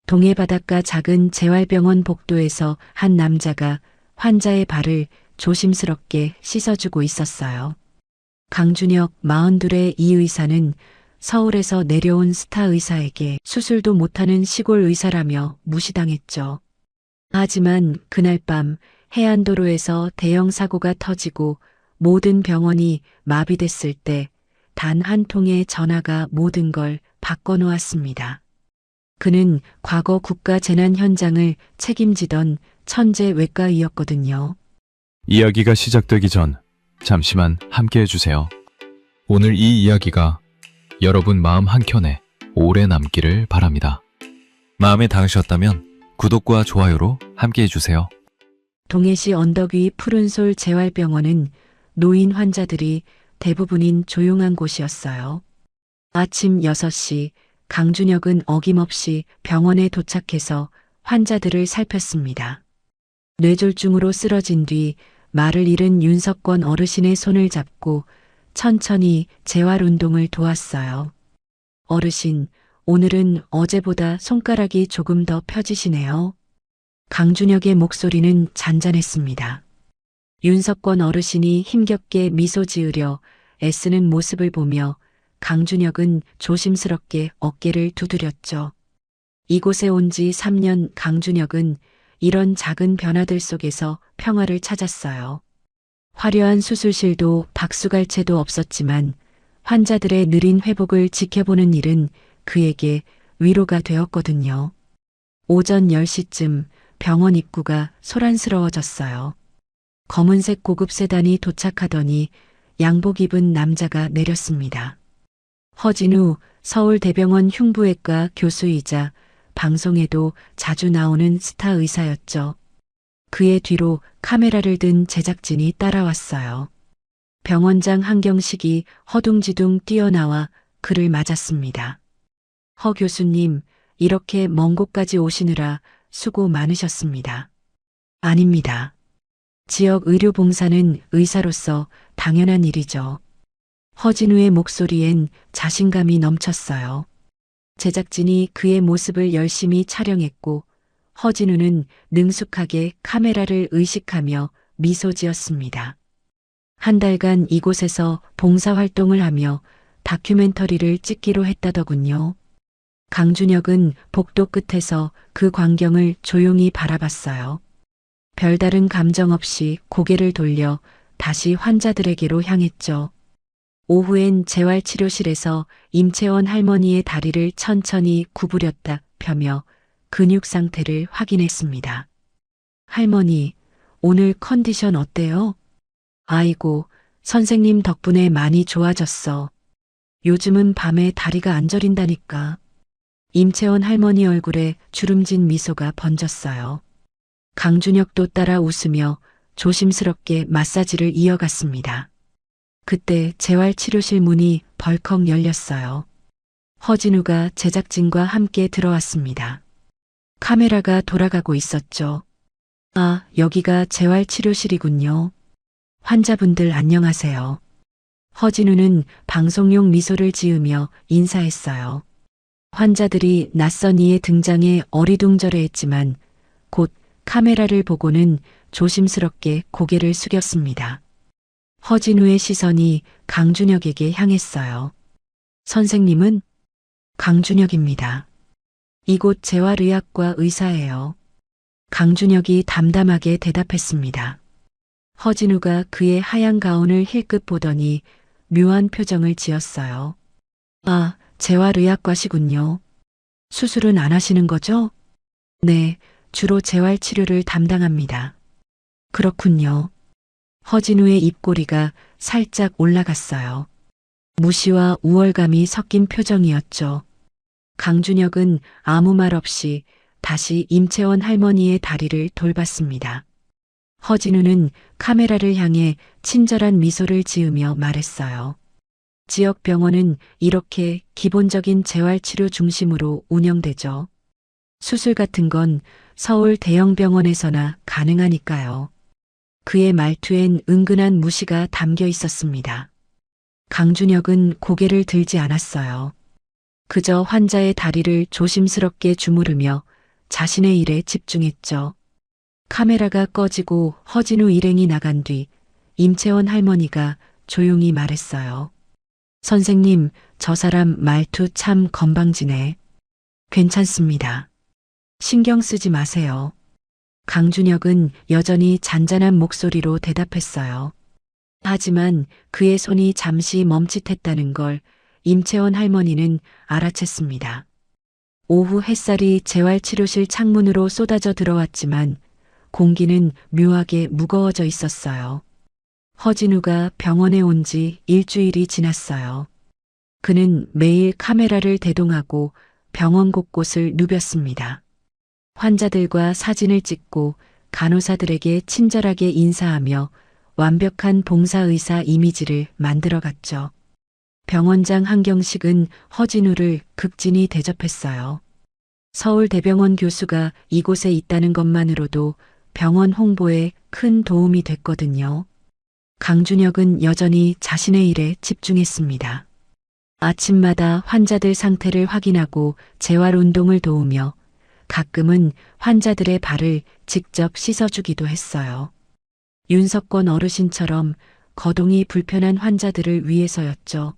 동해 바닷가 작은 재활병원 복도에서 한 남자가 환자의 발을 조심스럽게 씻어주고 있었어요. 강준혁 42의 이 의사는 서울에서 내려온 스타 의사에게 수술도 못하는 시골 의사라며 무시당했죠. 하지만 그날 밤 해안도로에서 대형 사고가 터지고 모든 병원이 마비됐을 때 단 한 통의 전화가 모든 걸 바꿔놓았습니다. 그는 과거 국가 재난 현장을 책임지던 천재 외과의였거든요. 이야기가 시작되기 전 잠시만 함께 해주세요. 오늘 이 이야기가 여러분 마음 한켠에 오래 남기를 바랍니다. 마음에 닿으셨다면 구독과 좋아요로 함께 해주세요. 동해시 언덕 위 푸른솔 재활병원은 노인 환자들이 대부분인 조용한 곳이었어요. 아침 6시 강준혁은 어김없이 병원에 도착해서 환자들을 살폈습니다. 뇌졸중으로 쓰러진 뒤 말을 잃은 윤석권 어르신의 손을 잡고 천천히 재활 운동을 도왔어요. 어르신, 오늘은 어제보다 손가락이 조금 더 펴지시네요. 강준혁의 목소리는 잔잔했습니다. 윤석권 어르신이 힘겹게 미소 지으려 애쓰는 모습을 보며 강준혁은 조심스럽게 어깨를 두드렸죠. 이곳에 온 지 3년 강준혁은 이런 작은 변화들 속에서 평화를 찾았어요. 화려한 수술실도 박수갈채도 없었지만 환자들의 느린 회복을 지켜보는 일은 그에게 위로가 되었거든요. 오전 10시쯤 병원 입구가 소란스러워졌어요. 검은색 고급 세단이 도착하더니 양복 입은 남자가 내렸습니다. 허진우 서울대병원 흉부외과 교수이자 방송에도 자주 나오는 스타 의사였죠. 그의 뒤로 카메라를 든 제작진이 따라왔어요. 병원장 한경식이 허둥지둥 뛰어나와 그를 맞았습니다. 허 교수님, 이렇게 먼 곳까지 오시느라 수고 많으셨습니다. 아닙니다. 지역 의료봉사는 의사로서 당연한 일이죠. 허진우의 목소리엔 자신감이 넘쳤어요. 제작진이 그의 모습을 열심히 촬영했고 허진우는 능숙하게 카메라를 의식하며 미소 지었습니다. 한 달간 이곳에서 봉사활동을 하며 다큐멘터리를 찍기로 했다더군요. 강준혁은 복도 끝에서 그 광경을 조용히 바라봤어요. 별다른 감정 없이 고개를 돌려 다시 환자들에게로 향했죠. 오후엔 재활치료실에서 임채원 할머니의 다리를 천천히 구부렸다 펴며 근육 상태를 확인했습니다. 할머니, 오늘 컨디션 어때요? 아이고, 선생님 덕분에 많이 좋아졌어. 요즘은 밤에 다리가 안 저린다니까. 임채원 할머니 얼굴에 주름진 미소가 번졌어요. 강준혁도 따라 웃으며 조심스럽게 마사지를 이어갔습니다. 그때 재활치료실 문이 벌컥 열렸어요. 허진우가 제작진과 함께 들어왔습니다. 카메라가 돌아가고 있었죠. 아, 여기가 재활치료실이군요. 환자분들 안녕하세요. 허진우는 방송용 미소를 지으며 인사했어요. 환자들이 낯선 이의 등장에 어리둥절해했지만 곧 카메라를 보고는 조심스럽게 고개를 숙였습니다. 허진우의 시선이 강준혁에게 향했어요. 선생님은? 강준혁입니다. 이곳 재활의학과 의사예요. 강준혁이 담담하게 대답했습니다. 허진우가 그의 하얀 가운을 힐끗 보더니 묘한 표정을 지었어요. 아, 재활의학과시군요. 수술은 안 하시는 거죠? 네, 주로 재활치료를 담당합니다. 그렇군요. 허진우의 입꼬리가 살짝 올라갔어요. 무시와 우월감이 섞인 표정이었죠. 강준혁은 아무 말 없이 다시 임채원 할머니의 다리를 돌봤습니다. 허진우는 카메라를 향해 친절한 미소를 지으며 말했어요. 지역 병원은 이렇게 기본적인 재활치료 중심으로 운영되죠. 수술 같은 건 서울 대형 병원에서나 가능하니까요. 그의 말투엔 은근한 무시가 담겨 있었습니다. 강준혁은 고개를 들지 않았어요. 그저 환자의 다리를 조심스럽게 주무르며 자신의 일에 집중했죠. 카메라가 꺼지고 허진우 일행이 나간 뒤 임채원 할머니가 조용히 말했어요. 선생님, 저 사람 말투 참 건방지네. 괜찮습니다. 신경 쓰지 마세요. 강준혁은 여전히 잔잔한 목소리로 대답했어요. 하지만 그의 손이 잠시 멈칫했다는 걸 임채원 할머니는 알아챘습니다. 오후 햇살이 재활치료실 창문으로 쏟아져 들어왔지만 공기는 묘하게 무거워져 있었어요. 허진우가 병원에 온 지 일주일이 지났어요. 그는 매일 카메라를 대동하고 병원 곳곳을 누볐습니다. 환자들과 사진을 찍고 간호사들에게 친절하게 인사하며 완벽한 봉사의사 이미지를 만들어갔죠. 병원장 한경식은 허진우를 극진히 대접했어요. 서울대병원 교수가 이곳에 있다는 것만으로도 병원 홍보에 큰 도움이 됐거든요. 강준혁은 여전히 자신의 일에 집중했습니다. 아침마다 환자들 상태를 확인하고 재활운동을 도우며 가끔은 환자들의 발을 직접 씻어주기도 했어요. 윤석권 어르신처럼 거동이 불편한 환자들을 위해서였죠.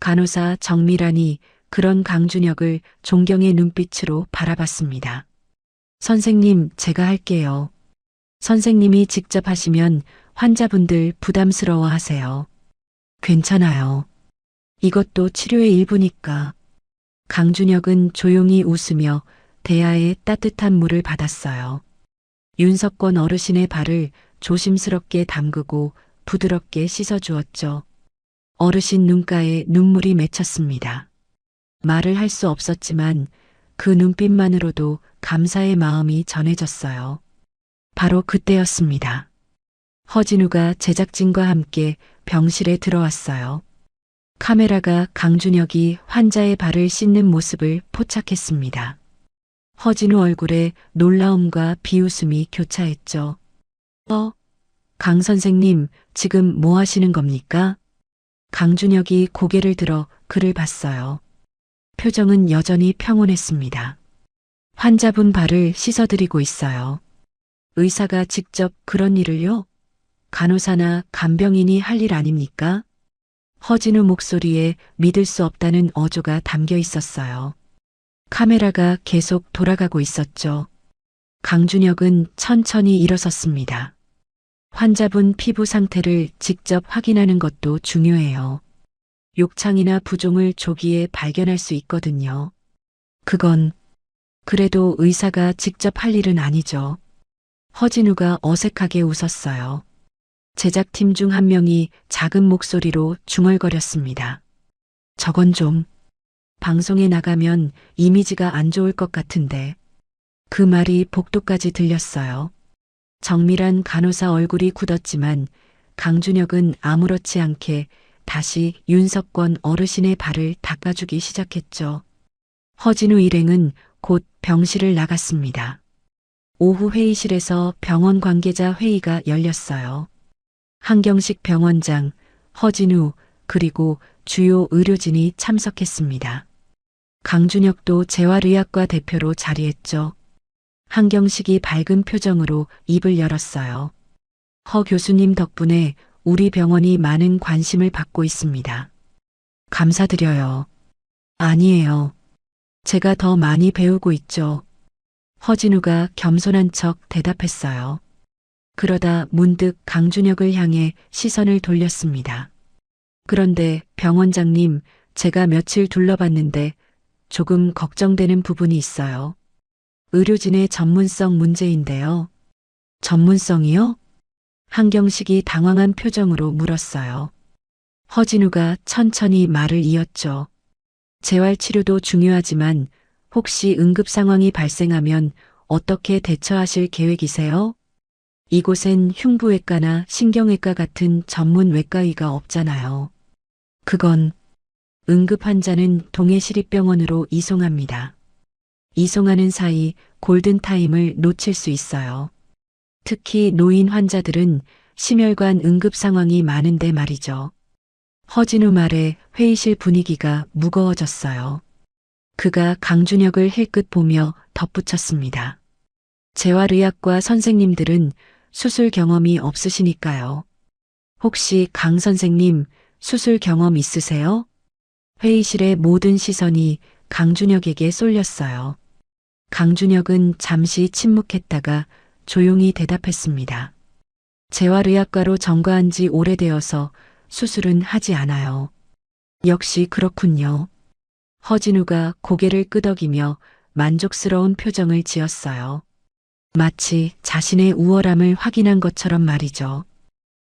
간호사 정미란이 그런 강준혁을 존경의 눈빛으로 바라봤습니다. 선생님, 제가 할게요. 선생님이 직접 하시면 환자분들 부담스러워 하세요. 괜찮아요. 이것도 치료의 일부니까. 강준혁은 조용히 웃으며 대야에 따뜻한 물을 받았어요. 윤석권 어르신의 발을 조심스럽게 담그고 부드럽게 씻어주었죠. 어르신 눈가에 눈물이 맺혔습니다. 말을 할 수 없었지만 그 눈빛만으로도 감사의 마음이 전해졌어요. 바로 그때였습니다. 허진우가 제작진과 함께 병실에 들어왔어요. 카메라가 강준혁이 환자의 발을 씻는 모습을 포착했습니다. 허진우 얼굴에 놀라움과 비웃음이 교차했죠. 강 선생님, 지금 뭐 하시는 겁니까? 강준혁이 고개를 들어 그를 봤어요. 표정은 여전히 평온했습니다. 환자분 발을 씻어드리고 있어요. 의사가 직접 그런 일을요? 간호사나 간병인이 할 일 아닙니까? 허진우 목소리에 믿을 수 없다는 어조가 담겨 있었어요. 카메라가 계속 돌아가고 있었죠. 강준혁은 천천히 일어섰습니다. 환자분 피부 상태를 직접 확인하는 것도 중요해요. 욕창이나 부종을 조기에 발견할 수 있거든요. 그건 그래도 의사가 직접 할 일은 아니죠. 허진우가 어색하게 웃었어요. 제작팀 중 한 명이 작은 목소리로 중얼거렸습니다. 저건 좀 방송에 나가면 이미지가 안 좋을 것 같은데. 그 말이 복도까지 들렸어요. 정밀한 간호사 얼굴이 굳었지만 강준혁은 아무렇지 않게 다시 윤석권 어르신의 발을 닦아주기 시작했죠. 허진우 일행은 곧 병실을 나갔습니다. 오후 회의실에서 병원 관계자 회의가 열렸어요. 한경식 병원장, 허진우, 그리고 주요 의료진이 참석했습니다. 강준혁도 재활의학과 대표로 자리했죠. 한경식이 밝은 표정으로 입을 열었어요. 허 교수님 덕분에 우리 병원이 많은 관심을 받고 있습니다. 감사드려요. 아니에요. 제가 더 많이 배우고 있죠. 허진우가 겸손한 척 대답했어요. 그러다 문득 강준혁을 향해 시선을 돌렸습니다. 그런데 병원장님, 제가 며칠 둘러봤는데 조금 걱정되는 부분이 있어요. 의료진의 전문성 문제인데요. 전문성이요? 한경식이 당황한 표정으로 물었어요. 허진우가 천천히 말을 이었죠. 재활치료도 중요하지만 혹시 응급 상황이 발생하면 어떻게 대처하실 계획이세요? 이곳엔 흉부외과나 신경외과 같은 전문 외과의가 없잖아요. 그건 응급 환자는 동해시립병원으로 이송합니다. 이송하는 사이 골든타임을 놓칠 수 있어요. 특히 노인 환자들은 심혈관 응급 상황이 많은데 말이죠. 허진우 말에 회의실 분위기가 무거워졌어요. 그가 강준혁을 힐끗 보며 덧붙였습니다. 재활의학과 선생님들은 수술 경험이 없으시니까요. 혹시 강 선생님 수술 경험 있으세요? 회의실의 모든 시선이 강준혁에게 쏠렸어요. 강준혁은 잠시 침묵했다가 조용히 대답했습니다. 재활의학과로 전과한 지 오래되어서 수술은 하지 않아요. 역시 그렇군요. 허진우가 고개를 끄덕이며 만족스러운 표정을 지었어요. 마치 자신의 우월함을 확인한 것처럼 말이죠.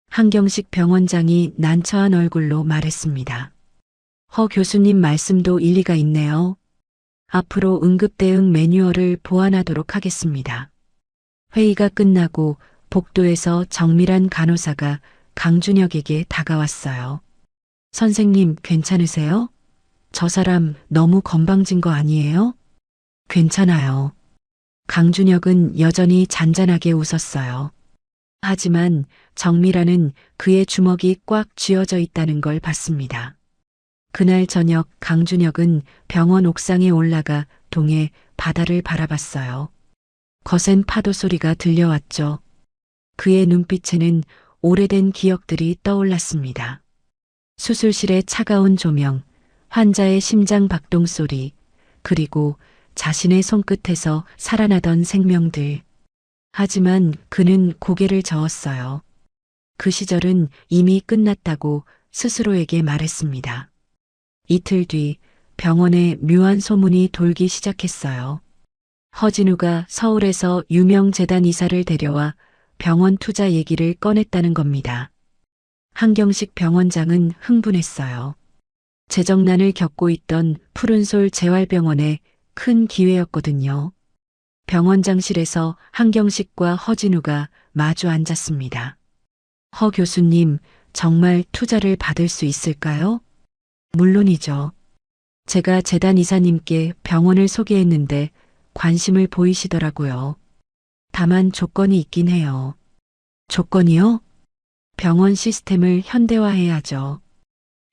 한경식 병원장이 난처한 얼굴로 말했습니다. 허 교수님 말씀도 일리가 있네요. 앞으로 응급대응 매뉴얼을 보완하도록 하겠습니다. 회의가 끝나고 복도에서 정밀한 간호사가 강준혁에게 다가왔어요. 선생님 괜찮으세요? 저 사람 너무 건방진 거 아니에요? 괜찮아요. 강준혁은 여전히 잔잔하게 웃었어요. 하지만 정미라는 그의 주먹이 꽉 쥐어져 있다는 걸 봤습니다. 그날 저녁 강준혁은 병원 옥상에 올라가 동해 바다를 바라봤어요. 거센 파도 소리가 들려왔죠. 그의 눈빛에는 오래된 기억들이 떠올랐습니다. 수술실의 차가운 조명, 환자의 심장 박동 소리, 그리고 자신의 손끝에서 살아나던 생명들. 하지만 그는 고개를 저었어요. 그 시절은 이미 끝났다고 스스로에게 말했습니다. 이틀 뒤 병원에 묘한 소문이 돌기 시작했어요. 허진우가 서울에서 유명 재단 이사를 데려와 병원 투자 얘기를 꺼냈다는 겁니다. 한경식 병원장은 흥분했어요. 재정난을 겪고 있던 푸른솔 재활병원의 큰 기회였거든요. 병원장실에서 한경식과 허진우가 마주 앉았습니다. 허 교수님, 정말 투자를 받을 수 있을까요? 물론이죠. 제가 재단 이사님께 병원을 소개했는데 관심을 보이시더라고요. 다만 조건이 있긴 해요. 조건이요? 병원 시스템을 현대화해야죠.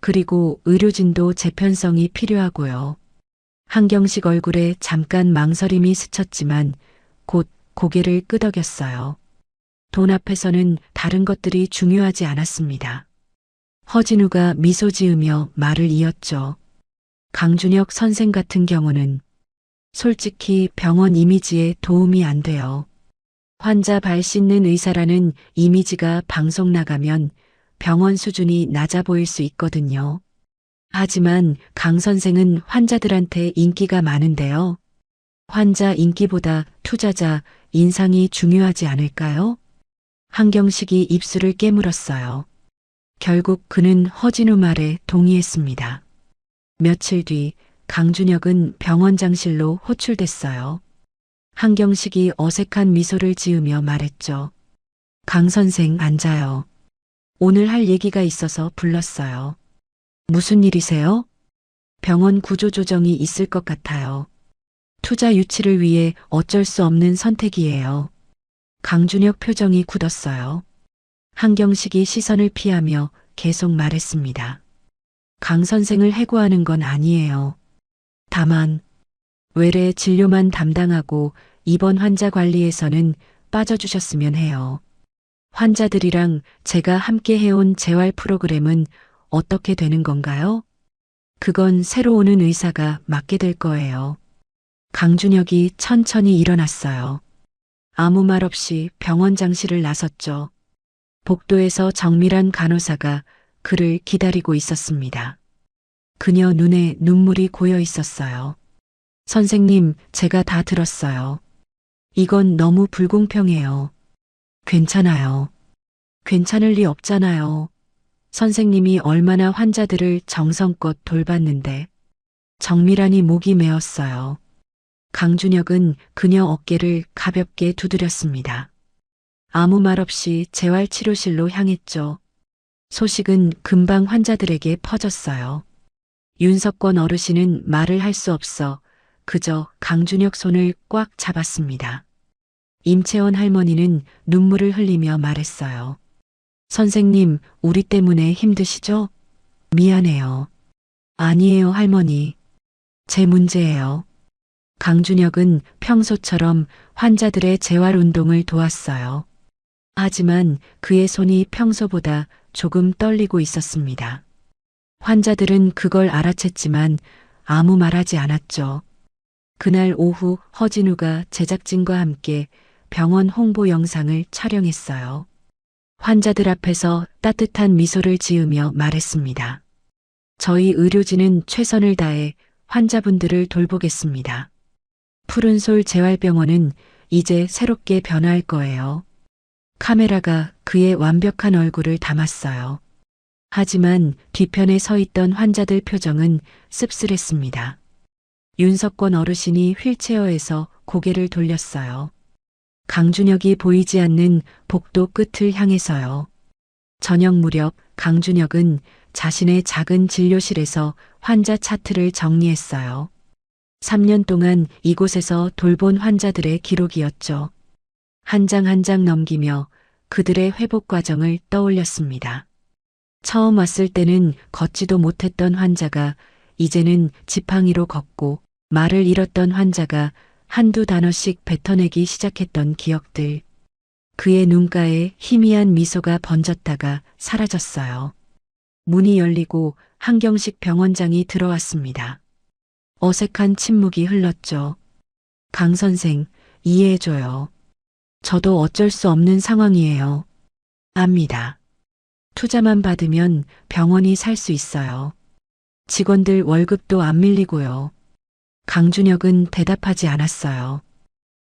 그리고 의료진도 재편성이 필요하고요. 한경식 얼굴에 잠깐 망설임이 스쳤지만 곧 고개를 끄덕였어요. 돈 앞에서는 다른 것들이 중요하지 않았습니다. 허진우가 미소 지으며 말을 이었죠. 강준혁 선생 같은 경우는 솔직히 병원 이미지에 도움이 안 돼요. 환자 발 씻는 의사라는 이미지가 방송 나가면 병원 수준이 낮아 보일 수 있거든요. 하지만 강 선생은 환자들한테 인기가 많은데요. 환자 인기보다 투자자 인상이 중요하지 않을까요? 한경식이 입술을 깨물었어요. 결국 그는 허진우 말에 동의했습니다. 며칠 뒤 강준혁은 병원장실로 호출됐어요. 한경식이 어색한 미소를 지으며 말했죠. 강 선생 앉아요. 오늘 할 얘기가 있어서 불렀어요. 무슨 일이세요? 병원 구조조정이 있을 것 같아요. 투자 유치를 위해 어쩔 수 없는 선택이에요. 강준혁 표정이 굳었어요. 한경식이 시선을 피하며 계속 말했습니다. 강 선생을 해고하는 건 아니에요. 다만 외래 진료만 담당하고 입원 환자 관리에서는 빠져주셨으면 해요. 환자들이랑 제가 함께 해온 재활 프로그램은 어떻게 되는 건가요? 그건 새로 오는 의사가 맡게 될 거예요. 강준혁이 천천히 일어났어요. 아무 말 없이 병원장실을 나섰죠. 복도에서 정밀한 간호사가 그를 기다리고 있었습니다. 그녀 눈에 눈물이 고여 있었어요. 선생님, 제가 다 들었어요. 이건 너무 불공평해요. 괜찮아요. 괜찮을 리 없잖아요. 선생님이 얼마나 환자들을 정성껏 돌봤는데. 정밀한이 목이 메었어요. 강준혁은 그녀 어깨를 가볍게 두드렸습니다. 아무 말 없이 재활치료실로 향했죠. 소식은 금방 환자들에게 퍼졌어요. 윤석권 어르신은 말을 할 수 없어 그저 강준혁 손을 꽉 잡았습니다. 임채원 할머니는 눈물을 흘리며 말했어요. 선생님, 우리 때문에 힘드시죠? 미안해요. 아니에요, 할머니. 제 문제예요. 강준혁은 평소처럼 환자들의 재활 운동을 도왔어요. 하지만 그의 손이 평소보다 조금 떨리고 있었습니다. 환자들은 그걸 알아챘지만 아무 말하지 않았죠. 그날 오후 허진우가 제작진과 함께 병원 홍보 영상을 촬영했어요. 환자들 앞에서 따뜻한 미소를 지으며 말했습니다. 저희 의료진은 최선을 다해 환자분들을 돌보겠습니다. 푸른솔 재활병원은 이제 새롭게 변화할 거예요. 카메라가 그의 완벽한 얼굴을 담았어요. 하지만 뒤편에 서 있던 환자들 표정은 씁쓸했습니다. 윤석권 어르신이 휠체어에서 고개를 돌렸어요. 강준혁이 보이지 않는 복도 끝을 향해서요. 저녁 무렵 강준혁은 자신의 작은 진료실에서 환자 차트를 정리했어요. 3년 동안 이곳에서 돌본 환자들의 기록이었죠. 한 장 한 장 넘기며 그들의 회복 과정을 떠올렸습니다. 처음 왔을 때는 걷지도 못했던 환자가 이제는 지팡이로 걷고 말을 잃었던 환자가 한두 단어씩 뱉어내기 시작했던 기억들. 그의 눈가에 희미한 미소가 번졌다가 사라졌어요. 문이 열리고 한경식 병원장이 들어왔습니다. 어색한 침묵이 흘렀죠. 강 선생, 이해해줘요. 저도 어쩔 수 없는 상황이에요. 압니다. 투자만 받으면 병원이 살 수 있어요. 직원들 월급도 안 밀리고요. 강준혁은 대답하지 않았어요.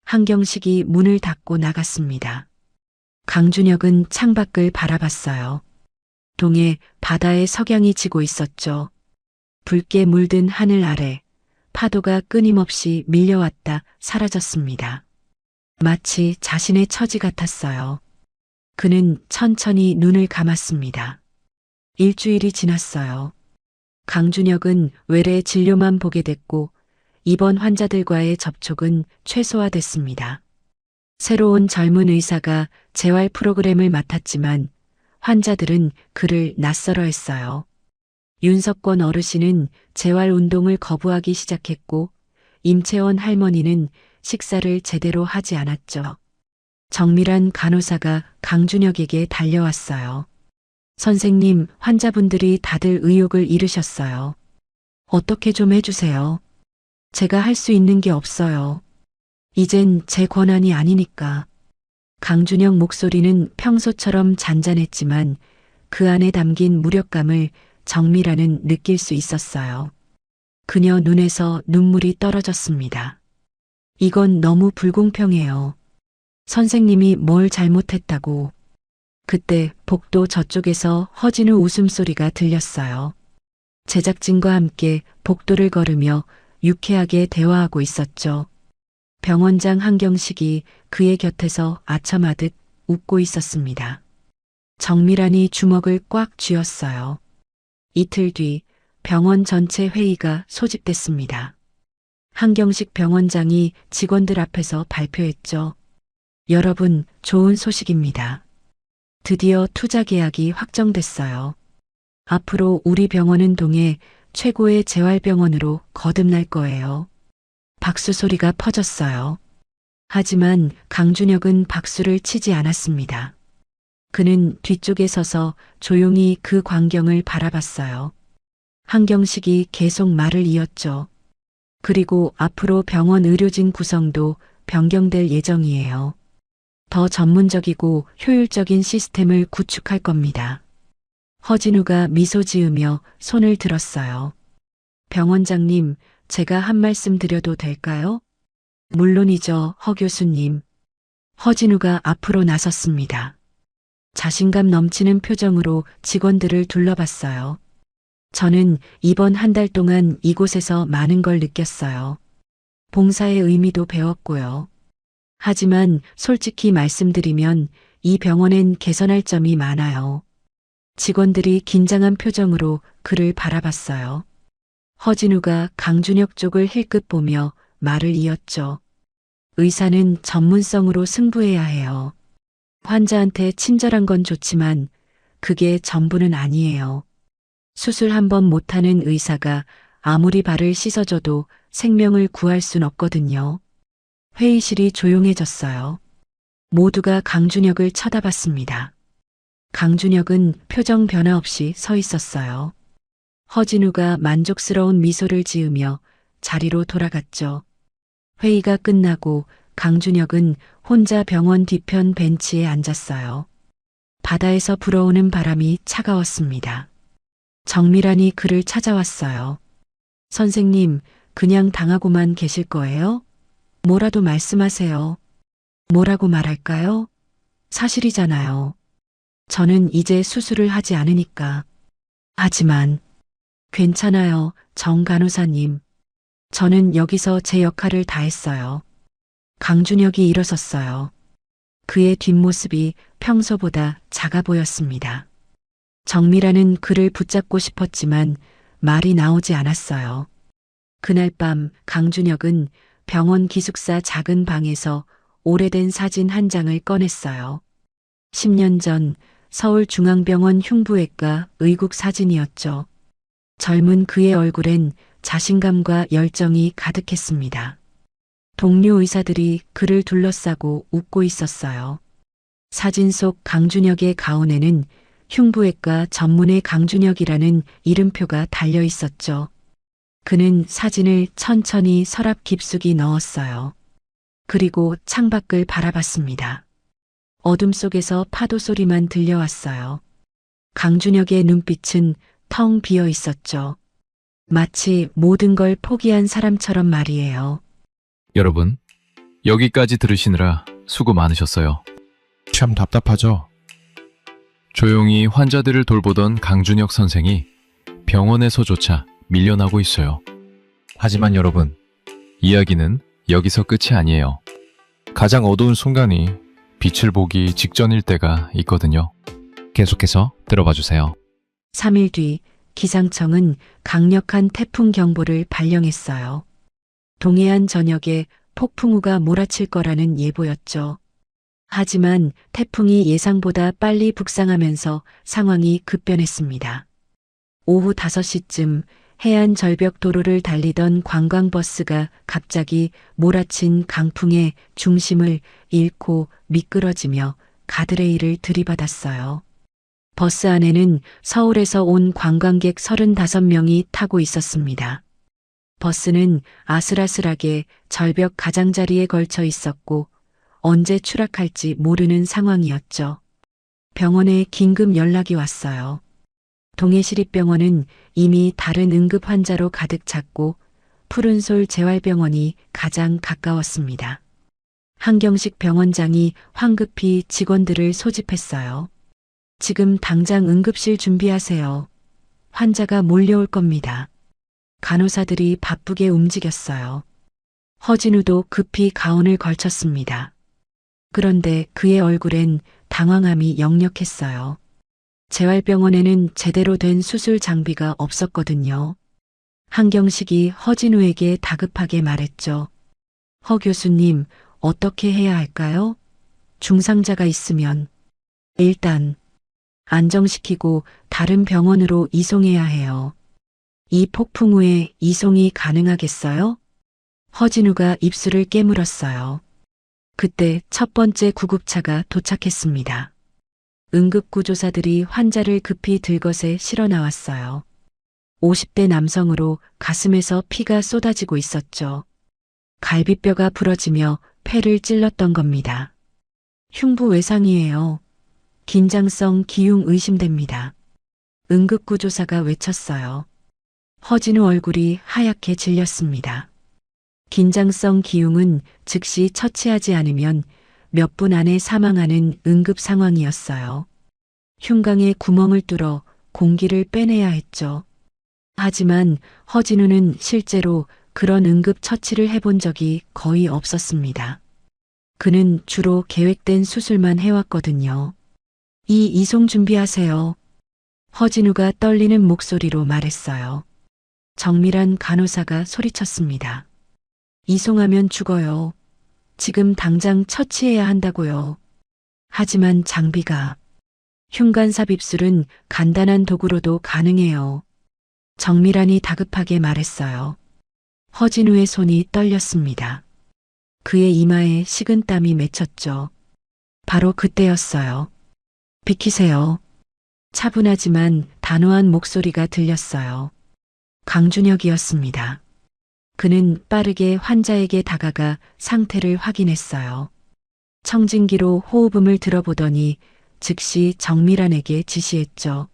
한경식이 문을 닫고 나갔습니다. 강준혁은 창밖을 바라봤어요. 동해 바다의 석양이 지고 있었죠. 붉게 물든 하늘 아래 파도가 끊임없이 밀려왔다 사라졌습니다. 마치 자신의 처지 같았어요. 그는 천천히 눈을 감았습니다. 일주일이 지났어요. 강준혁은 외래 진료만 보게 됐고 입원 환자들과의 접촉은 최소화됐습니다. 새로운 젊은 의사가 재활 프로그램을 맡았지만 환자들은 그를 낯설어 했어요. 윤석권 어르신은 재활 운동을 거부하기 시작했고 임채원 할머니는 식사를 제대로 하지 않았죠. 정밀한 간호사가 강준혁에게 달려왔어요. 선생님, 환자분들이 다들 의욕을 잃으셨어요. 어떻게 좀 해주세요. 제가 할 수 있는 게 없어요. 이젠 제 권한이 아니니까. 강준혁 목소리는 평소처럼 잔잔했지만 그 안에 담긴 무력감을 정밀하는 느낄 수 있었어요. 그녀 눈에서 눈물이 떨어졌습니다. 이건 너무 불공평해요. 선생님이 뭘 잘못했다고. 그때 복도 저쪽에서 허진우 웃음소리가 들렸어요. 제작진과 함께 복도를 걸으며 유쾌하게 대화하고 있었죠. 병원장 한경식이 그의 곁에서 아첨하듯 웃고 있었습니다. 정밀한이 주먹을 꽉 쥐었어요. 이틀 뒤 병원 전체 회의가 소집됐습니다. 한경식 병원장이 직원들 앞에서 발표했죠. 여러분, 좋은 소식입니다. 드디어 투자 계약이 확정됐어요. 앞으로 우리 병원은 동해 최고의 재활병원으로 거듭날 거예요. 박수 소리가 퍼졌어요. 하지만 강준혁은 박수를 치지 않았습니다. 그는 뒤쪽에 서서 조용히 그 광경을 바라봤어요. 한경식이 계속 말을 이었죠. 그리고 앞으로 병원 의료진 구성도 변경될 예정이에요. 더 전문적이고 효율적인 시스템을 구축할 겁니다. 허진우가 미소 지으며 손을 들었어요. 병원장님, 제가 한 말씀 드려도 될까요? 물론이죠, 허 교수님. 허진우가 앞으로 나섰습니다. 자신감 넘치는 표정으로 직원들을 둘러봤어요. 저는 이번 한 달 동안 이곳에서 많은 걸 느꼈어요. 봉사의 의미도 배웠고요. 하지만 솔직히 말씀드리면 이 병원엔 개선할 점이 많아요. 직원들이 긴장한 표정으로 그를 바라봤어요. 허진우가 강준혁 쪽을 힐끗 보며 말을 이었죠. 의사는 전문성으로 승부해야 해요. 환자한테 친절한 건 좋지만 그게 전부는 아니에요. 수술 한 번 못하는 의사가 아무리 발을 씻어줘도 생명을 구할 순 없거든요. 회의실이 조용해졌어요. 모두가 강준혁을 쳐다봤습니다. 강준혁은 표정 변화 없이 서 있었어요. 허진우가 만족스러운 미소를 지으며 자리로 돌아갔죠. 회의가 끝나고 강준혁은 혼자 병원 뒤편 벤치에 앉았어요. 바다에서 불어오는 바람이 차가웠습니다. 정미란이 그를 찾아왔어요. 선생님, 그냥 당하고만 계실 거예요? 뭐라도 말씀하세요. 뭐라고 말할까요? 사실이잖아요. 저는 이제 수술을 하지 않으니까. 하지만 괜찮아요, 정 간호사님. 저는 여기서 제 역할을 다했어요. 강준혁이 일어섰어요. 그의 뒷모습이 평소보다 작아 보였습니다. 정미라는 그를 붙잡고 싶었지만 말이 나오지 않았어요. 그날 밤 강준혁은 병원 기숙사 작은 방에서 오래된 사진 한 장을 꺼냈어요. 10년 전 서울중앙병원 흉부외과 의국 사진이었죠. 젊은 그의 얼굴엔 자신감과 열정이 가득했습니다. 동료 의사들이 그를 둘러싸고 웃고 있었어요. 사진 속 강준혁의 가운에는 흉부외과 전문의 강준혁이라는 이름표가 달려 있었죠. 그는 사진을 천천히 서랍 깊숙이 넣었어요. 그리고 창밖을 바라봤습니다. 어둠 속에서 파도 소리만 들려왔어요. 강준혁의 눈빛은 텅 비어 있었죠. 마치 모든 걸 포기한 사람처럼 말이에요. 여러분, 여기까지 들으시느라 수고 많으셨어요. 참 답답하죠? 조용히 환자들을 돌보던 강준혁 선생이 병원에서조차 밀려나고 있어요. 하지만 여러분, 이야기는 여기서 끝이 아니에요. 가장 어두운 순간이 빛을 보기 직전일 때가 있거든요. 계속해서 들어봐 주세요. 3일 뒤 기상청은 강력한 태풍 경보를 발령했어요. 동해안 전역에 폭풍우가 몰아칠 거라는 예보였죠. 하지만 태풍이 예상보다 빨리 북상하면서 상황이 급변했습니다. 오후 5시쯤 해안 절벽 도로를 달리던 관광버스가 갑자기 몰아친 강풍의 중심을 잃고 미끄러지며 가드레일을 들이받았어요. 버스 안에는 서울에서 온 관광객 35명이 타고 있었습니다. 버스는 아슬아슬하게 절벽 가장자리에 걸쳐 있었고 언제 추락할지 모르는 상황이었죠. 병원에 긴급 연락이 왔어요. 동해시립병원은 이미 다른 응급 환자로 가득 찼고 푸른솔 재활병원이 가장 가까웠습니다. 한경식 병원장이 황급히 직원들을 소집했어요. 지금 당장 응급실 준비하세요. 환자가 몰려올 겁니다. 간호사들이 바쁘게 움직였어요. 허진우도 급히 가운을 걸쳤습니다. 그런데 그의 얼굴엔 당황함이 역력했어요. 재활병원에는 제대로 된 수술 장비가 없었거든요. 한경식이 허진우에게 다급하게 말했죠. 허 교수님, 어떻게 해야 할까요? 중상자가 있으면 일단 안정시키고 다른 병원으로 이송해야 해요. 이 폭풍 후에 이송이 가능하겠어요? 허진우가 입술을 깨물었어요. 그때 첫 번째 구급차가 도착했습니다. 응급구조사들이 환자를 급히 들것에 실어 나왔어요. 50대 남성으로 가슴에서 피가 쏟아지고 있었죠. 갈비뼈가 부러지며 폐를 찔렀던 겁니다. 흉부 외상이에요. 긴장성 기흉 의심됩니다. 응급구조사가 외쳤어요. 허진우 얼굴이 하얗게 질렸습니다. 긴장성 기흉은 즉시 처치하지 않으면 몇 분 안에 사망하는 응급 상황이었어요. 흉곽에 구멍을 뚫어 공기를 빼내야 했죠. 하지만 허진우는 실제로 그런 응급 처치를 해본 적이 거의 없었습니다. 그는 주로 계획된 수술만 해왔거든요. 이 이송 준비하세요. 허진우가 떨리는 목소리로 말했어요. 정밀한 간호사가 소리쳤습니다. 이송하면 죽어요. 지금 당장 처치해야 한다고요. 하지만 장비가 흉관 삽입술은 간단한 도구로도 가능해요. 정미란이 다급하게 말했어요. 허진우의 손이 떨렸습니다. 그의 이마에 식은땀이 맺혔죠. 바로 그때였어요. 비키세요. 차분하지만 단호한 목소리가 들렸어요. 강준혁이었습니다. 그는 빠르게 환자에게 다가가 상태를 확인했어요. 청진기로 호흡음을 들어보더니 즉시 정미란에게 지시했죠.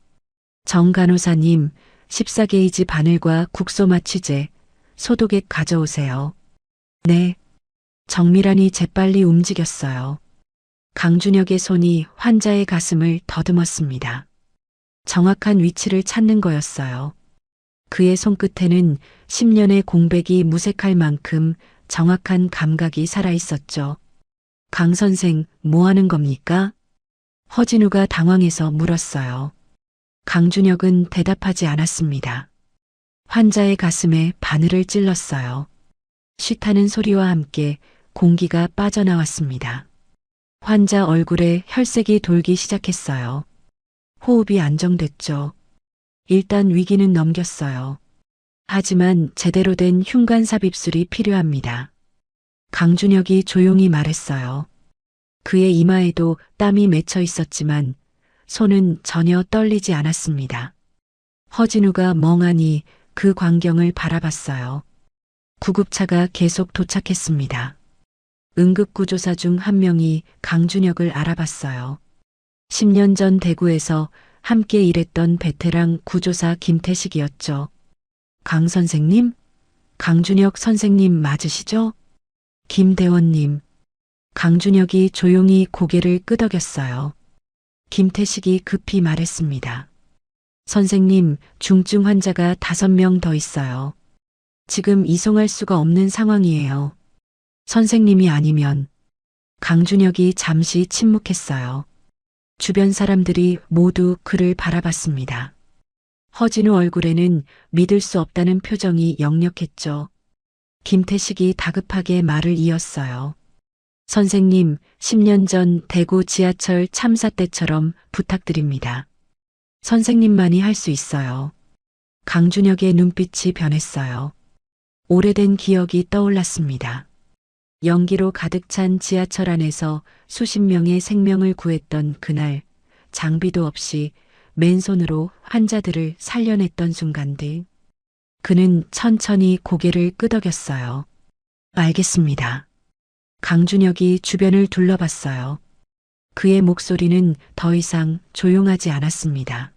정 간호사님, 14게이지 바늘과 국소 마취제, 소독액 가져오세요. 네. 정미란이 재빨리 움직였어요. 강준혁의 손이 환자의 가슴을 더듬었습니다. 정확한 위치를 찾는 거였어요. 그의 손끝에는 10년의 공백이 무색할 만큼 정확한 감각이 살아있었죠. 강 선생, 뭐 하는 겁니까? 허진우가 당황해서 물었어요. 강준혁은 대답하지 않았습니다. 환자의 가슴에 바늘을 찔렀어요. 쉿하는 소리와 함께 공기가 빠져나왔습니다. 환자 얼굴에 혈색이 돌기 시작했어요. 호흡이 안정됐죠. 일단 위기는 넘겼어요. 하지만 제대로 된 흉관 삽입술이 필요합니다. 강준혁이 조용히 말했어요. 그의 이마에도 땀이 맺혀 있었지만 손은 전혀 떨리지 않았습니다. 허진우가 멍하니 그 광경을 바라봤어요. 구급차가 계속 도착했습니다. 응급구조사 중 한 명이 강준혁을 알아봤어요. 10년 전 대구에서 함께 일했던 베테랑 구조사 김태식이었죠. 강 선생님? 강준혁 선생님 맞으시죠? 김대원님. 강준혁이 조용히 고개를 끄덕였어요. 김태식이 급히 말했습니다. 선생님, 중증 환자가 5명 더 있어요. 지금 이송할 수가 없는 상황이에요. 선생님이 아니면. 강준혁이 잠시 침묵했어요. 주변 사람들이 모두 그를 바라봤습니다. 허진우 얼굴에는 믿을 수 없다는 표정이 역력했죠. 김태식이 다급하게 말을 이었어요. 선생님, 10년 전 대구 지하철 참사 때처럼 부탁드립니다. 선생님만이 할 수 있어요. 강준혁의 눈빛이 변했어요. 오래된 기억이 떠올랐습니다. 연기로 가득 찬 지하철 안에서 수십 명의 생명을 구했던 그날, 장비도 없이 맨손으로 환자들을 살려냈던 순간들. 그는 천천히 고개를 끄덕였어요. 알겠습니다. 강준혁이 주변을 둘러봤어요. 그의 목소리는 더 이상 조용하지 않았습니다.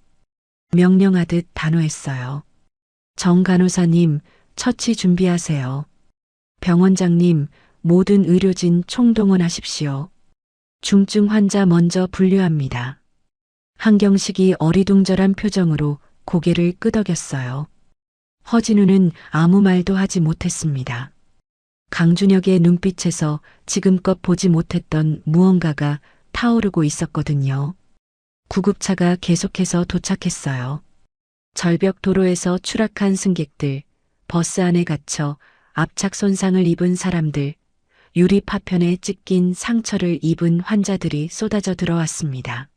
명령하듯 단호했어요. 정 간호사님, 처치 준비하세요. 병원장님, 모든 의료진 총동원하십시오. 중증 환자 먼저 분류합니다. 한경식이 어리둥절한 표정으로 고개를 끄덕였어요. 허진우는 아무 말도 하지 못했습니다. 강준혁의 눈빛에서 지금껏 보지 못했던 무언가가 타오르고 있었거든요. 구급차가 계속해서 도착했어요. 절벽 도로에서 추락한 승객들, 버스 안에 갇혀 압착 손상을 입은 사람들, 유리 파편에 찢긴 상처를 입은 환자들이 쏟아져 들어왔습니다.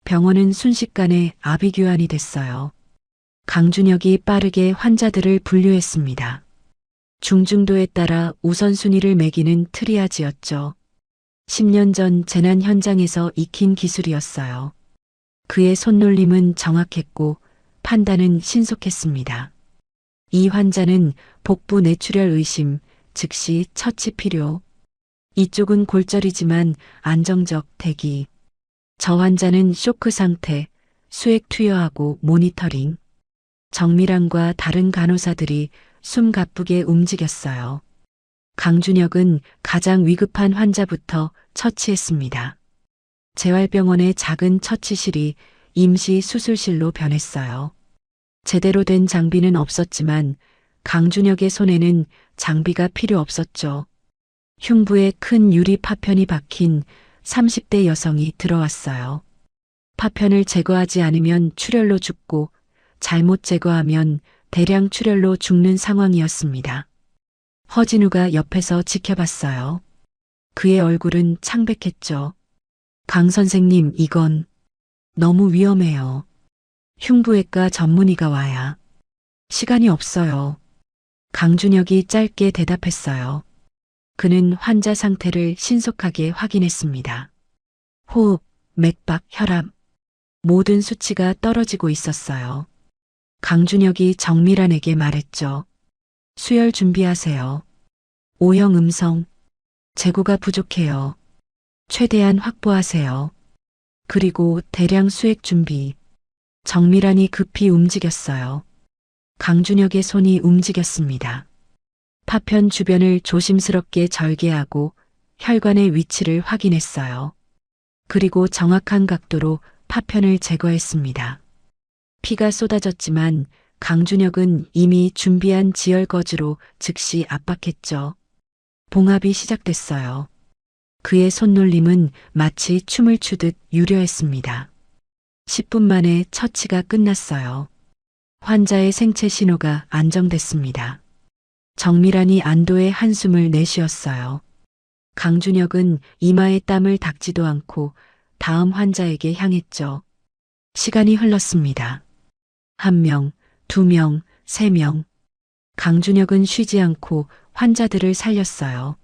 병원은 순식간에 아비규환이 됐어요. 강준혁이 빠르게 환자들을 분류했습니다. 중증도에 따라 우선순위를 매기는 트리아지였죠. 10년 전 재난 현장에서 익힌 기술이었어요. 그의 손놀림은 정확했고 판단은 신속했습니다. 이 환자는 복부 뇌출혈 의심, 즉시 처치 필요. 이쪽은 골절이지만 안정적 대기. 저 환자는 쇼크 상태, 수액 투여하고 모니터링. 정밀환과 다른 간호사들이 숨 가쁘게 움직였어요. 강준혁은 가장 위급한 환자부터 처치했습니다. 재활병원의 작은 처치실이 임시 수술실로 변했어요. 제대로 된 장비는 없었지만 강준혁의 손에는 장비가 필요 없었죠. 흉부에 큰 유리 파편이 박힌 30대 여성이 들어왔어요. 파편을 제거하지 않으면 출혈로 죽고 잘못 제거하면 대량 출혈로 죽는 상황이었습니다. 허진우가 옆에서 지켜봤어요. 그의 얼굴은 창백했죠. 강 선생님, 이건 너무 위험해요. 흉부외과 전문의가 와야. 시간이 없어요. 강준혁이 짧게 대답했어요. 그는 환자 상태를 신속하게 확인했습니다. 호흡, 맥박, 혈압, 모든 수치가 떨어지고 있었어요. 강준혁이 정밀한에게 말했죠. 수혈 준비하세요. O형 음성, 재고가 부족해요. 최대한 확보하세요. 그리고 대량 수액 준비. 정밀한이 급히 움직였어요. 강준혁의 손이 움직였습니다. 파편 주변을 조심스럽게 절개하고 혈관의 위치를 확인했어요. 그리고 정확한 각도로 파편을 제거했습니다. 피가 쏟아졌지만 강준혁은 이미 준비한 지혈거즈로 즉시 압박했죠. 봉합이 시작됐어요. 그의 손놀림은 마치 춤을 추듯 유려했습니다. 10분 만에 처치가 끝났어요. 환자의 생체 신호가 안정됐습니다. 정밀한이 안도의 한숨을 내쉬었어요. 강준혁은 이마에 땀을 닦지도 않고 다음 환자에게 향했죠. 시간이 흘렀습니다. 1명, 2명, 3명. 강준혁은 쉬지 않고 환자들을 살렸어요.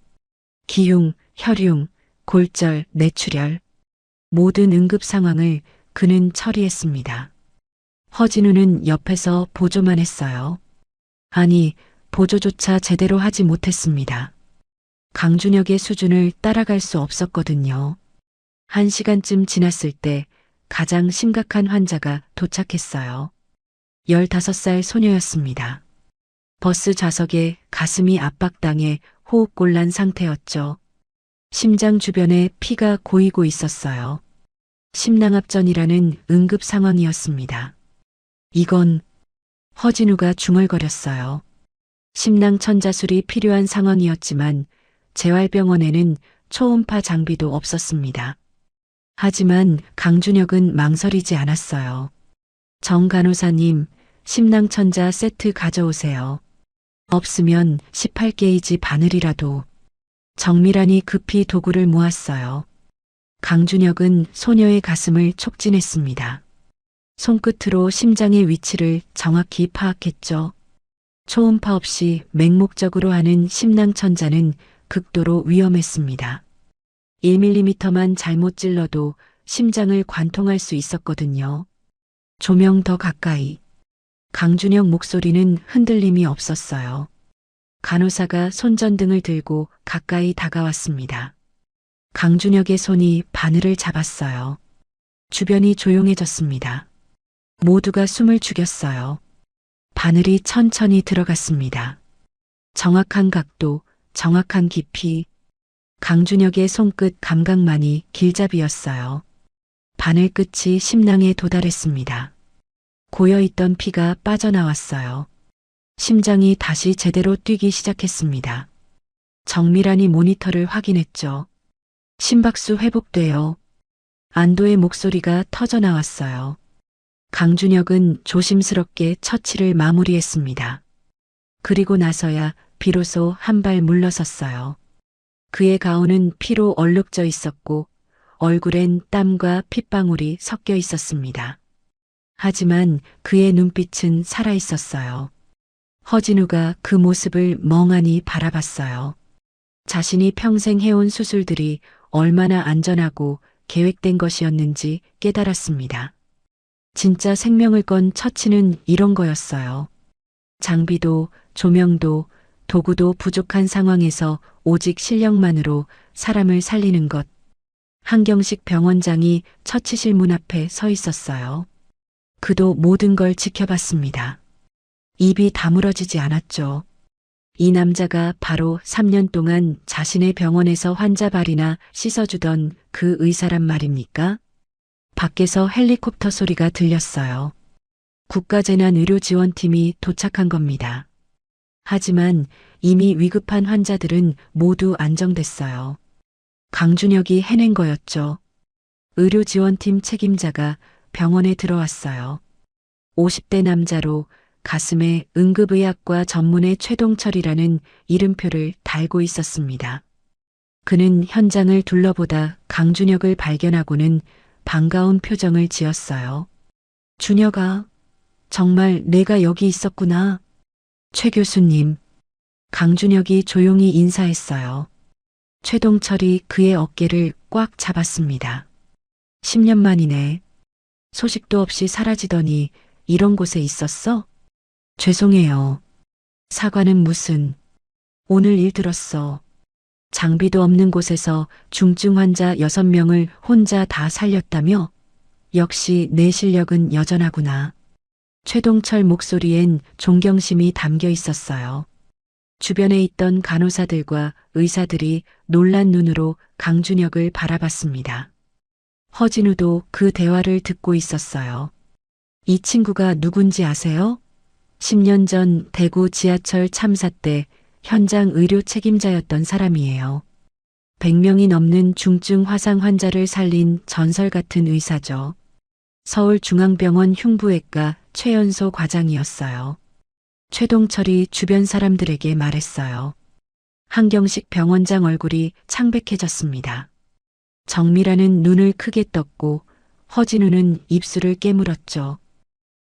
기흉, 혈융, 골절, 뇌출혈. 모든 응급 상황을 그는 처리했습니다. 허진우는 옆에서 보조만 했어요. 아니, 보조조차 제대로 하지 못했습니다. 강준혁의 수준을 따라갈 수 없었거든요. 1시간쯤 지났을 때 가장 심각한 환자가 도착했어요. 15살 소녀였습니다. 버스 좌석에 가슴이 압박당해 호흡곤란 상태였죠. 심장 주변에 피가 고이고 있었어요. 심낭합전이라는 응급 상황이었습니다. 이건 허진우가 중얼거렸어요. 심낭천자술이 필요한 상황이었지만 재활병원에는 초음파 장비도 없었습니다. 하지만 강준혁은 망설이지 않았어요. 정 간호사님, 심낭천자 세트 가져오세요. 없으면 18게이지 바늘이라도. 정밀한이 급히 도구를 모았어요. 강준혁은 소녀의 가슴을 촉진했습니다. 손끝으로 심장의 위치를 정확히 파악했죠. 초음파 없이 맹목적으로 하는 심낭천자는 극도로 위험했습니다. 1mm만 잘못 찔러도 심장을 관통할 수 있었거든요. 조명 더 가까이. 강준혁 목소리는 흔들림이 없었어요. 간호사가 손전등을 들고 가까이 다가왔습니다. 강준혁의 손이 바늘을 잡았어요. 주변이 조용해졌습니다. 모두가 숨을 죽였어요. 바늘이 천천히 들어갔습니다. 정확한 각도, 정확한 깊이. 강준혁의 손끝 감각만이 길잡이였어요. 바늘 끝이 심낭에 도달했습니다. 고여있던 피가 빠져나왔어요. 심장이 다시 제대로 뛰기 시작했습니다. 정밀한이 모니터를 확인했죠. 심박수 회복돼요. 안도의 목소리가 터져나왔어요. 강준혁은 조심스럽게 처치를 마무리했습니다. 그리고 나서야 비로소 한 발 물러섰어요. 그의 가운은 피로 얼룩져 있었고 얼굴엔 땀과 핏방울이 섞여 있었습니다. 하지만 그의 눈빛은 살아있었어요. 허진우가 그 모습을 멍하니 바라봤어요. 자신이 평생 해온 수술들이 얼마나 안전하고 계획된 것이었는지 깨달았습니다. 진짜 생명을 건 처치는 이런 거였어요. 장비도 조명도 도구도 부족한 상황에서 오직 실력만으로 사람을 살리는 것. 한경식 병원장이 처치실 문 앞에 서 있었어요. 그도 모든 걸 지켜봤습니다. 입이 다물어지지 않았죠. 이 남자가 바로 3년 동안 자신의 병원에서 환자 발이나 씻어주던 그 의사란 말입니까? 밖에서 헬리콥터 소리가 들렸어요. 국가재난의료지원팀이 도착한 겁니다. 하지만 이미 위급한 환자들은 모두 안정됐어요. 강준혁이 해낸 거였죠. 의료지원팀 책임자가 병원에 들어왔어요. 50대 남자로 가슴에 응급의학과 전문의 최동철이라는 이름표를 달고 있었습니다. 그는 현장을 둘러보다 강준혁을 발견하고는 반가운 표정을 지었어요. 준혁아, 정말 내가 여기 있었구나. 최 교수님. 강준혁이 조용히 인사했어요. 최동철이 그의 어깨를 꽉 잡았습니다. 10년 만이네. 소식도 없이 사라지더니 이런 곳에 있었어? 죄송해요. 사과는 무슨. 오늘 일 들었어. 장비도 없는 곳에서 중증 환자 6명을 혼자 다 살렸다며? 역시 내 실력은 여전하구나. 최동철 목소리엔 존경심이 담겨 있었어요. 주변에 있던 간호사들과 의사들이 놀란 눈으로 강준혁을 바라봤습니다. 허진우도 그 대화를 듣고 있었어요. 이 친구가 누군지 아세요? 10년 전 대구 지하철 참사 때 현장 의료 책임자였던 사람이에요. 100명이 넘는 중증 화상 환자를 살린 전설 같은 의사죠. 서울중앙병원 흉부외과 최연소 과장이었어요. 최동철이 주변 사람들에게 말했어요. 한경식 병원장 얼굴이 창백해졌습니다. 정미라는 눈을 크게 떴고 허진우는 입술을 깨물었죠.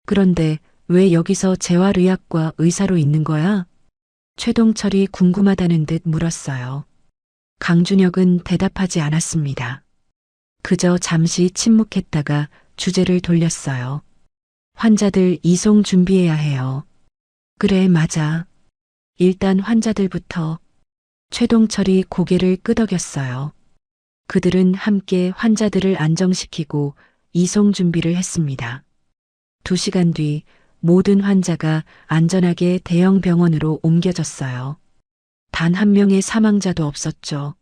그런데 왜 여기서 재활의학과 의사로 있는 거야? 최동철이 궁금하다는 듯 물었어요. 강준혁은 대답하지 않았습니다. 그저 잠시 침묵했다가 주제를 돌렸어요. 환자들 이송 준비해야 해요. 그래, 맞아. 일단 환자들부터. 최동철이 고개를 끄덕였어요. 그들은 함께 환자들을 안정시키고 이송 준비를 했습니다. 2시간 뒤 모든 환자가 안전하게 대형 병원으로 옮겨졌어요. 단 한 명의 사망자도 없었죠.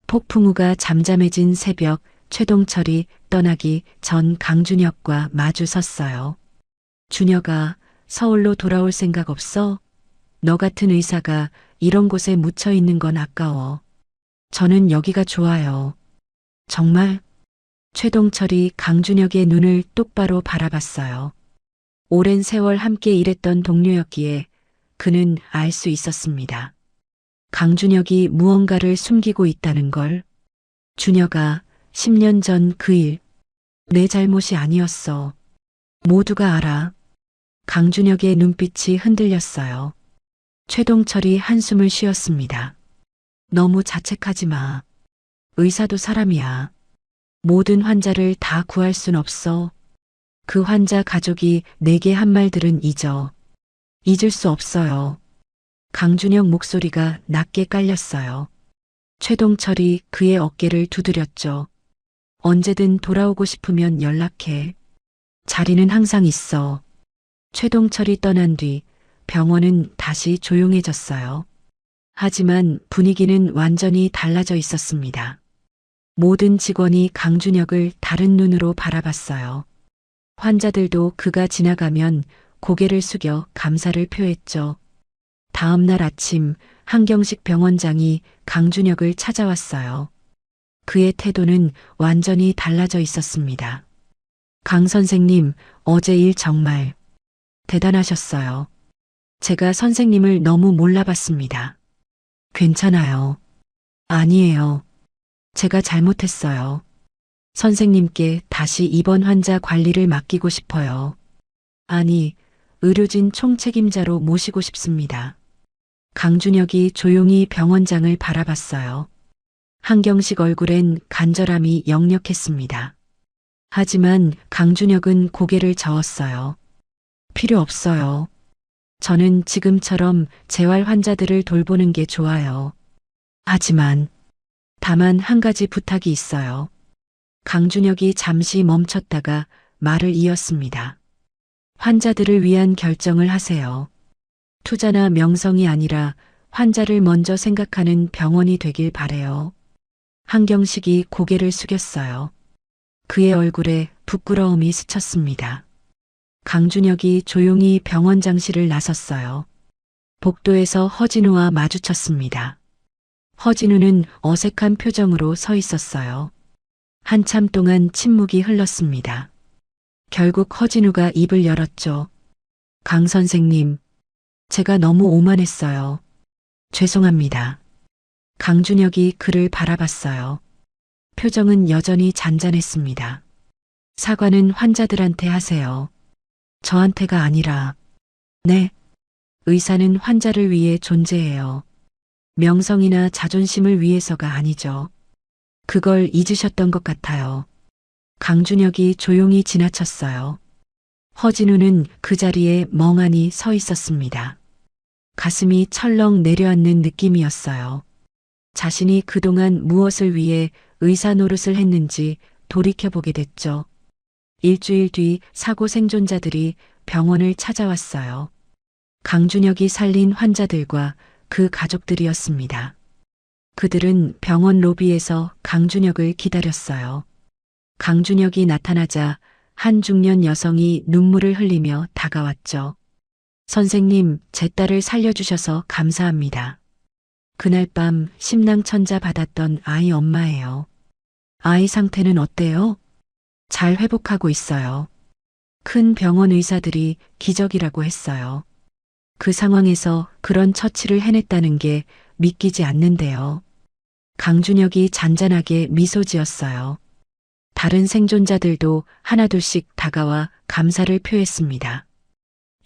폭풍우가 잠잠해진 새벽, 최동철이 떠나기 전 강준혁과 마주 섰어요. 준혁아, 서울로 돌아올 생각 없어? 너 같은 의사가 이런 곳에 묻혀 있는 건 아까워. 저는 여기가 좋아요. 정말? 최동철이 강준혁의 눈을 똑바로 바라봤어요. 오랜 세월 함께 일했던 동료였기에 그는 알 수 있었습니다. 강준혁이 무언가를 숨기고 있다는 걸. 준혁아, 10년 전 그 일, 내 잘못이 아니었어. 모두가 알아. 강준혁의 눈빛이 흔들렸어요. 최동철이 한숨을 쉬었습니다. 너무 자책하지 마. 의사도 사람이야. 모든 환자를 다 구할 순 없어. 그 환자 가족이 내게 한 말들은 잊어. 잊을 수 없어요. 강준혁 목소리가 낮게 깔렸어요. 최동철이 그의 어깨를 두드렸죠. 언제든 돌아오고 싶으면 연락해. 자리는 항상 있어. 최동철이 떠난 뒤 병원은 다시 조용해졌어요. 하지만 분위기는 완전히 달라져 있었습니다. 모든 직원이 강준혁을 다른 눈으로 바라봤어요. 환자들도 그가 지나가면 고개를 숙여 감사를 표했죠. 다음 날 아침 한경식 병원장이 강준혁을 찾아왔어요. 그의 태도는 완전히 달라져 있었습니다. 강 선생님, 어제 일 정말 대단하셨어요. 제가 선생님을 너무 몰라봤습니다. 괜찮아요. 아니에요. 제가 잘못했어요. 선생님께 다시 입원 환자 관리를 맡기고 싶어요. 아니, 의료진 총책임자로 모시고 싶습니다. 강준혁이 조용히 병원장을 바라봤어요. 한경식 얼굴엔 간절함이 역력했습니다. 하지만 강준혁은 고개를 저었어요. 필요 없어요. 저는 지금처럼 재활 환자들을 돌보는 게 좋아요. 하지만 다만 한 가지 부탁이 있어요. 강준혁이 잠시 멈췄다가 말을 이었습니다. 환자들을 위한 결정을 하세요. 투자나 명성이 아니라 환자를 먼저 생각하는 병원이 되길 바래요. 한경식이 고개를 숙였어요. 그의 얼굴에 부끄러움이 스쳤습니다. 강준혁이 조용히 병원장실을 나섰어요. 복도에서 허진우와 마주쳤습니다. 허진우는 어색한 표정으로 서 있었어요. 한참 동안 침묵이 흘렀습니다. 결국 허진우가 입을 열었죠. 강 선생님, 제가 너무 오만했어요. 죄송합니다. 강준혁이 그를 바라봤어요. 표정은 여전히 잔잔했습니다. 사과는 환자들한테 하세요. 저한테가 아니라. 네. 의사는 환자를 위해 존재해요. 명성이나 자존심을 위해서가 아니죠. 그걸 잊으셨던 것 같아요. 강준혁이 조용히 지나쳤어요. 허진우는 그 자리에 멍하니 서 있었습니다. 가슴이 철렁 내려앉는 느낌이었어요. 자신이 그동안 무엇을 위해 의사 노릇을 했는지 돌이켜보게 됐죠. 일주일 뒤 사고 생존자들이 병원을 찾아왔어요. 강준혁이 살린 환자들과 그 가족들이었습니다. 그들은 병원 로비에서 강준혁을 기다렸어요. 강준혁이 나타나자 한 중년 여성이 눈물을 흘리며 다가왔죠. 선생님, 제 딸을 살려주셔서 감사합니다. 그날 밤 심낭천자 받았던 아이 엄마예요. 아이 상태는 어때요? 잘 회복하고 있어요. 큰 병원 의사들이 기적이라고 했어요. 그 상황에서 그런 처치를 해냈다는 게 믿기지 않는데요. 강준혁이 잔잔하게 미소 지었어요. 다른 생존자들도 하나둘씩 다가와 감사를 표했습니다.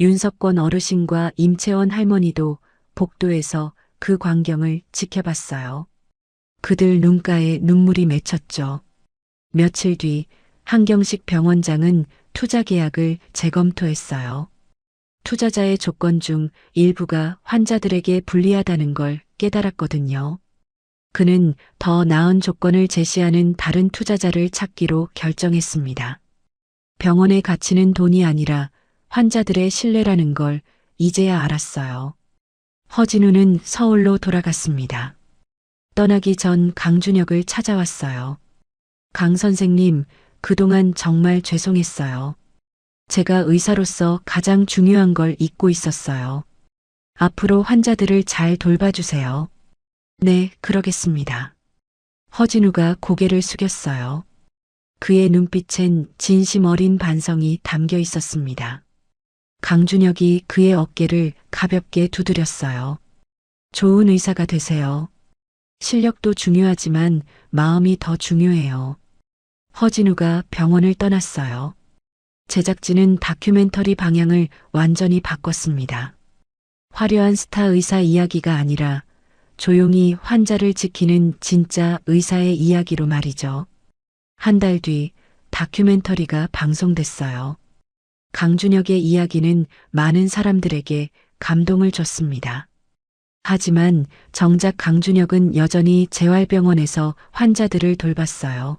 윤석권 어르신과 임채원 할머니도 복도에서 그 광경을 지켜봤어요. 그들 눈가에 눈물이 맺혔죠. 며칠 뒤 한경식 병원장은 투자 계약을 재검토했어요. 투자자의 조건 중 일부가 환자들에게 불리하다는 걸 깨달았거든요. 그는 더 나은 조건을 제시하는 다른 투자자를 찾기로 결정했습니다. 병원의 가치는 돈이 아니라 환자들의 신뢰라는 걸 이제야 알았어요. 허진우는 서울로 돌아갔습니다. 떠나기 전 강준혁을 찾아왔어요. 강 선생님, 그동안 정말 죄송했어요. 제가 의사로서 가장 중요한 걸 잊고 있었어요. 앞으로 환자들을 잘 돌봐주세요. 네, 그러겠습니다. 허진우가 고개를 숙였어요. 그의 눈빛엔 진심 어린 반성이 담겨 있었습니다. 강준혁이 그의 어깨를 가볍게 두드렸어요. 좋은 의사가 되세요. 실력도 중요하지만 마음이 더 중요해요. 허진우가 병원을 떠났어요. 제작진은 다큐멘터리 방향을 완전히 바꿨습니다. 화려한 스타 의사 이야기가 아니라 조용히 환자를 지키는 진짜 의사의 이야기로 말이죠. 한 달 뒤 다큐멘터리가 방송됐어요. 강준혁의 이야기는 많은 사람들에게 감동을 줬습니다. 하지만 정작 강준혁은 여전히 재활병원에서 환자들을 돌봤어요.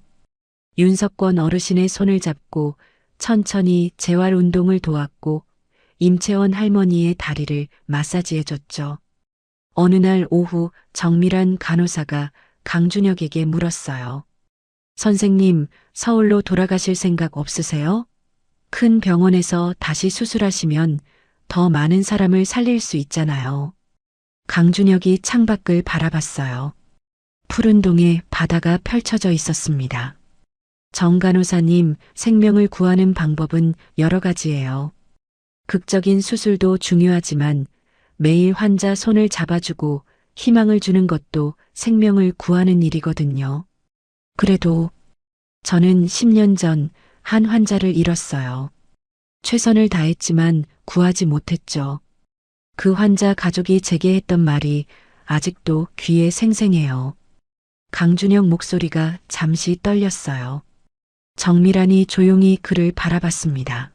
윤석권 어르신의 손을 잡고 천천히 재활 운동을 도왔고 임채원 할머니의 다리를 마사지해줬죠. 어느 날 오후 정밀한 간호사가 강준혁에게 물었어요. 선생님, 서울로 돌아가실 생각 없으세요? 큰 병원에서 다시 수술하시면 더 많은 사람을 살릴 수 있잖아요. 강준혁이 창밖을 바라봤어요. 푸른 동에 바다가 펼쳐져 있었습니다. 정 간호사님, 생명을 구하는 방법은 여러 가지예요. 극적인 수술도 중요하지만 매일 환자 손을 잡아주고 희망을 주는 것도 생명을 구하는 일이거든요. 그래도 저는 10년 전 한 환자를 잃었어요. 최선을 다했지만 구하지 못했죠. 그 환자 가족이 제게 했던 말이 아직도 귀에 생생해요. 강준혁 목소리가 잠시 떨렸어요. 정밀한이 조용히 그를 바라봤습니다.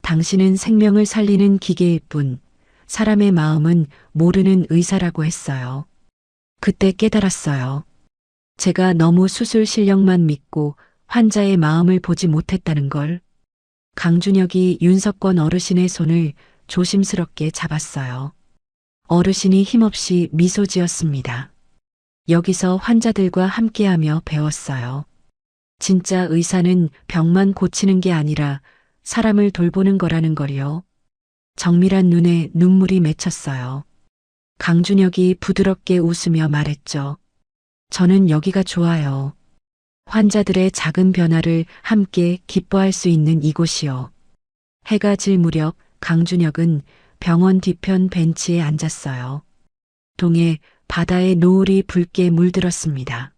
당신은 생명을 살리는 기계일 뿐 사람의 마음은 모르는 의사라고 했어요. 그때 깨달았어요. 제가 너무 수술 실력만 믿고 환자의 마음을 보지 못했다는 걸. 강준혁이 윤석권 어르신의 손을 조심스럽게 잡았어요. 어르신이 힘없이 미소 지었습니다. 여기서 환자들과 함께하며 배웠어요. 진짜 의사는 병만 고치는 게 아니라 사람을 돌보는 거라는 걸요. 정밀한 눈에 눈물이 맺혔어요. 강준혁이 부드럽게 웃으며 말했죠. 저는 여기가 좋아요. 환자들의 작은 변화를 함께 기뻐할 수 있는 이곳이요. 해가 질 무렵 강준혁은 병원 뒤편 벤치에 앉았어요. 동해 바다의 노을이 붉게 물들었습니다.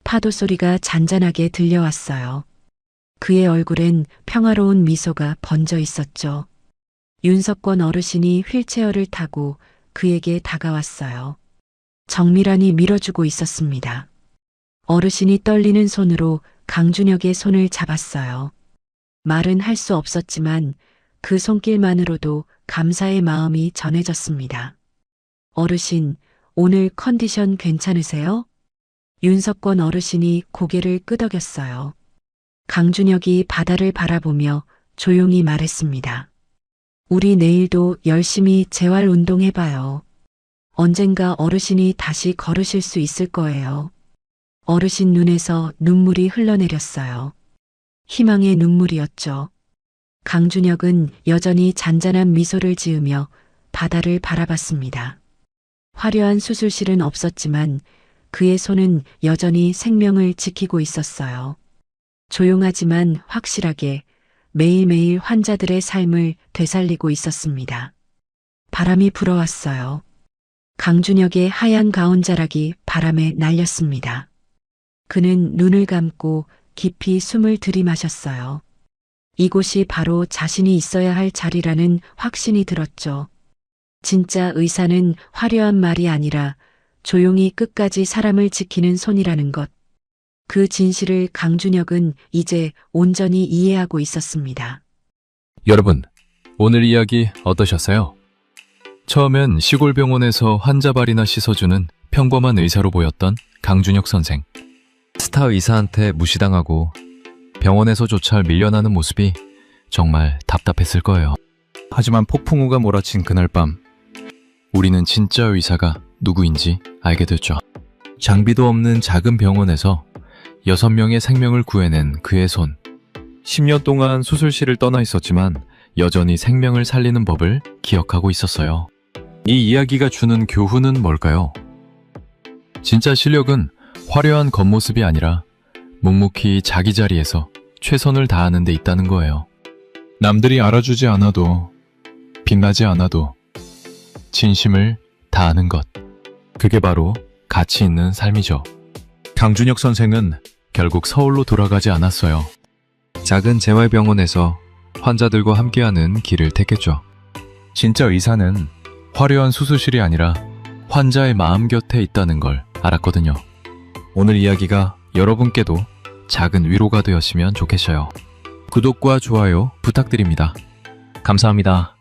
파도 소리가 잔잔하게 들려왔어요. 그의 얼굴엔 평화로운 미소가 번져 있었죠. 윤석권 어르신이 휠체어를 타고 그에게 다가왔어요. 정밀한이 밀어주고 있었습니다. 어르신이 떨리는 손으로 강준혁의 손을 잡았어요. 말은 할 수 없었지만 그 손길만으로도 감사의 마음이 전해졌습니다. 어르신, 오늘 컨디션 괜찮으세요? 윤석권 어르신이 고개를 끄덕였어요. 강준혁이 바다를 바라보며 조용히 말했습니다. 우리 내일도 열심히 재활 운동해봐요. 언젠가 어르신이 다시 걸으실 수 있을 거예요. 어르신 눈에서 눈물이 흘러내렸어요. 희망의 눈물이었죠. 강준혁은 여전히 잔잔한 미소를 지으며 바다를 바라봤습니다. 화려한 수술실은 없었지만 그의 손은 여전히 생명을 지키고 있었어요. 조용하지만 확실하게 매일매일 환자들의 삶을 되살리고 있었습니다. 바람이 불어왔어요. 강준혁의 하얀 가운자락이 바람에 날렸습니다. 그는 눈을 감고 깊이 숨을 들이마셨어요. 이곳이 바로 자신이 있어야 할 자리라는 확신이 들었죠. 진짜 의사는 화려한 말이 아니라 조용히 끝까지 사람을 지키는 손이라는 것. 그 진실을 강준혁은 이제 온전히 이해하고 있었습니다. 여러분, 오늘 이야기 어떠셨어요? 처음엔 시골 병원에서 환자 발이나 씻어주는 평범한 의사로 보였던 강준혁 선생. 스타 의사한테 무시당하고 병원에서조차 밀려나는 모습이 정말 답답했을 거예요. 하지만 폭풍우가 몰아친 그날 밤, 우리는 진짜 의사가 누구인지 알게 됐죠. 장비도 없는 작은 병원에서 6명의 생명을 구해낸 그의 손. 10년 동안 수술실을 떠나 있었지만 여전히 생명을 살리는 법을 기억하고 있었어요. 이 이야기가 주는 교훈은 뭘까요? 진짜 실력은 화려한 겉모습이 아니라 묵묵히 자기 자리에서 최선을 다하는 데 있다는 거예요. 남들이 알아주지 않아도, 빛나지 않아도 진심을 다하는 것. 그게 바로 가치 있는 삶이죠. 강준혁 선생은 결국 서울로 돌아가지 않았어요. 작은 재활병원에서 환자들과 함께하는 길을 택했죠. 진짜 의사는 화려한 수술실이 아니라 환자의 마음 곁에 있다는 걸 알았거든요. 오늘 이야기가 여러분께도 작은 위로가 되었으면 좋겠어요. 구독과 좋아요 부탁드립니다. 감사합니다.